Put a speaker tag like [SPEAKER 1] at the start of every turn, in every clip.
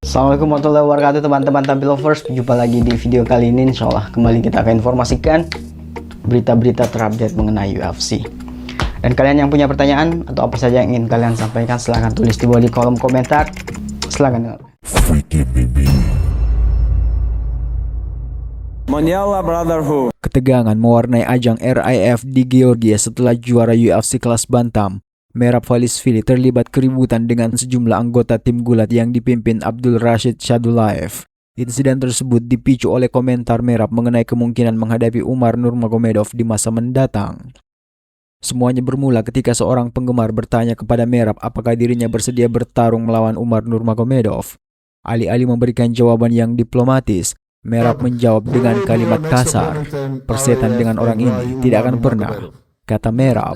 [SPEAKER 1] Assalamualaikum warahmatullahi wabarakatuh teman-teman Tampi Lovers. Jumpa lagi di video kali ini. Insyaallah kembali kita akan informasikan berita-berita terupdate mengenai UFC. Dan kalian yang punya pertanyaan atau apa saja yang ingin kalian sampaikan, silahkan tulis di bawah di kolom komentar. Silahkan dengar.
[SPEAKER 2] Mondiala Brotherhood.
[SPEAKER 3] Ketegangan mewarnai ajang RIF di Georgia setelah juara UFC kelas bantam. Merab Khalishvili terlibat keributan dengan sejumlah anggota tim gulat yang dipimpin Abdul Rashid Sadullaev. Insiden tersebut dipicu oleh komentar Merab mengenai kemungkinan menghadapi Umar Nurmagomedov di masa mendatang. Semuanya bermula ketika seorang penggemar bertanya kepada Merab apakah dirinya bersedia bertarung melawan Umar Nurmagomedov. Alih-alih memberikan jawaban yang diplomatis, Merab menjawab dengan kalimat kasar, "Persetan dengan orang ini tidak akan pernah," kata Merab.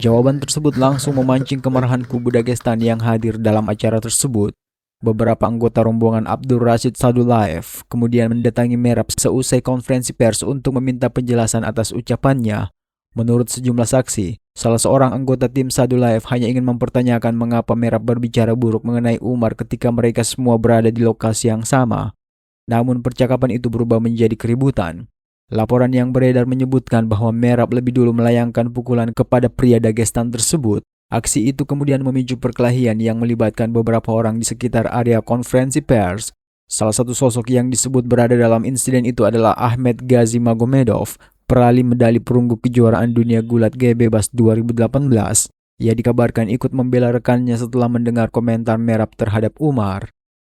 [SPEAKER 3] Jawaban tersebut langsung memancing kemarahan kubu Dagestan yang hadir dalam acara tersebut. Beberapa anggota rombongan Abdul Rashid Sadullaev kemudian mendatangi Merab seusai konferensi pers untuk meminta penjelasan atas ucapannya. Menurut sejumlah saksi, salah seorang anggota tim Sadullaev hanya ingin mempertanyakan mengapa Merab berbicara buruk mengenai Umar ketika mereka semua berada di lokasi yang sama. Namun percakapan itu berubah menjadi keributan. Laporan yang beredar menyebutkan bahwa Merab lebih dulu melayangkan pukulan kepada pria Dagestan tersebut. Aksi itu kemudian memicu perkelahian yang melibatkan beberapa orang di sekitar area konferensi pers. Salah satu sosok yang disebut berada dalam insiden itu adalah Ahmed Ghazi Magomedov, peraih medali perunggu kejuaraan dunia gulat Gbebas 2018. Ia dikabarkan ikut membela rekannya setelah mendengar komentar Merab terhadap Umar.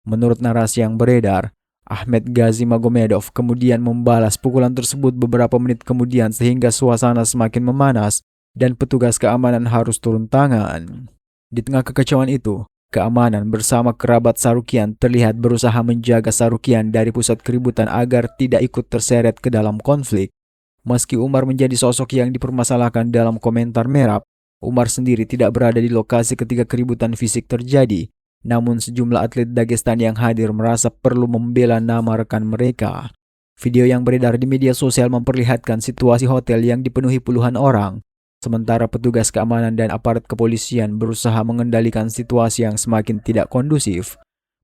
[SPEAKER 3] Menurut narasi yang beredar, Ahmed Ghazi Magomedov kemudian membalas pukulan tersebut beberapa menit kemudian sehingga suasana semakin memanas dan petugas keamanan harus turun tangan. Di tengah kekacauan itu, keamanan bersama kerabat Sarukian terlihat berusaha menjaga Sarukian dari pusat keributan agar tidak ikut terseret ke dalam konflik. Meski Umar menjadi sosok yang dipermasalahkan dalam komentar Merab, Umar sendiri tidak berada di lokasi ketika keributan fisik terjadi. Namun sejumlah atlet Dagestan yang hadir merasa perlu membela nama rekan mereka. Video yang beredar di media sosial memperlihatkan situasi hotel yang dipenuhi puluhan orang. Sementara petugas keamanan dan aparat kepolisian berusaha mengendalikan situasi yang semakin tidak kondusif.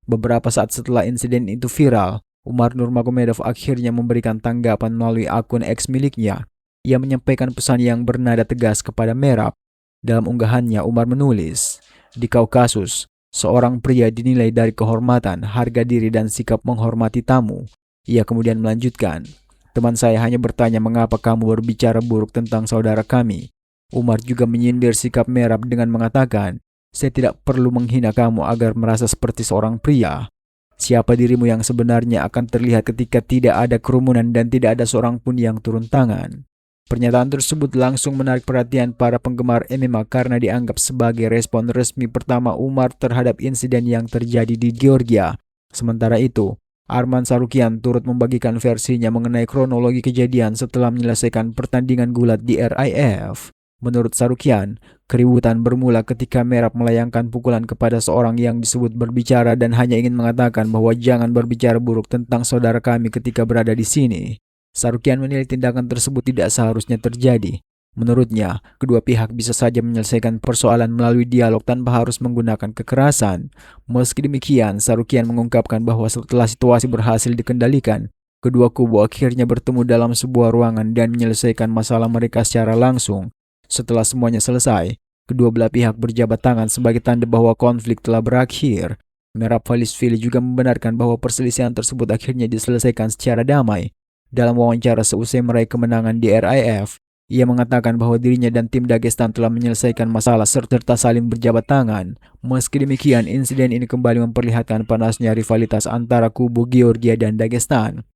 [SPEAKER 3] Beberapa saat setelah insiden itu viral, Umar Nurmagomedov akhirnya memberikan tanggapan melalui akun X miliknya. Ia menyampaikan pesan yang bernada tegas kepada Merab. Dalam unggahannya, Umar menulis, "Di Kaukasus, seorang pria dinilai dari kehormatan, harga diri, dan sikap menghormati tamu." Ia kemudian melanjutkan, "Teman saya hanya bertanya mengapa kamu berbicara buruk tentang saudara kami." Umar juga menyindir sikap Merab dengan mengatakan, "Saya tidak perlu menghina kamu agar merasa seperti seorang pria. Siapa dirimu yang sebenarnya akan terlihat ketika tidak ada kerumunan dan tidak ada seorang pun yang turun tangan." Pernyataan tersebut langsung menarik perhatian para penggemar MMA karena dianggap sebagai respon resmi pertama Umar terhadap insiden yang terjadi di Georgia. Sementara itu, Arman Sarukian turut membagikan versinya mengenai kronologi kejadian setelah menyelesaikan pertandingan gulat di RIF. Menurut Sarukian, keributan bermula ketika Merab melayangkan pukulan kepada seorang yang disebut berbicara dan hanya ingin mengatakan bahwa jangan berbicara buruk tentang saudara kami ketika berada di sini. Sarukian menilai tindakan tersebut tidak seharusnya terjadi. Menurutnya, kedua pihak bisa saja menyelesaikan persoalan melalui dialog tanpa harus menggunakan kekerasan. Meski demikian, Sarukian mengungkapkan bahwa setelah situasi berhasil dikendalikan, kedua kubu akhirnya bertemu dalam sebuah ruangan dan menyelesaikan masalah mereka secara langsung. Setelah semuanya selesai, kedua belah pihak berjabat tangan sebagai tanda bahwa konflik telah berakhir. Merab Khalishvili juga membenarkan bahwa perselisihan tersebut akhirnya diselesaikan secara damai. Dalam wawancara seusai meraih kemenangan di RIF, ia mengatakan bahwa dirinya dan tim Dagestan telah menyelesaikan masalah serta saling berjabat tangan. Meski demikian, insiden ini kembali memperlihatkan panasnya rivalitas antara kubu Georgia dan Dagestan.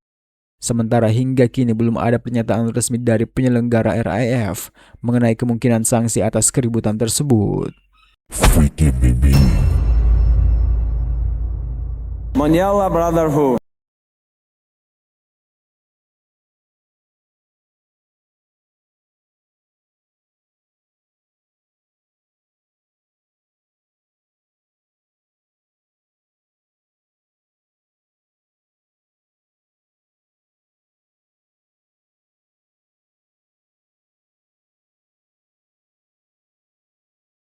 [SPEAKER 3] Sementara hingga kini belum ada pernyataan resmi dari penyelenggara RIF mengenai kemungkinan sanksi atas keributan tersebut.
[SPEAKER 2] Mondiala Brotherhood.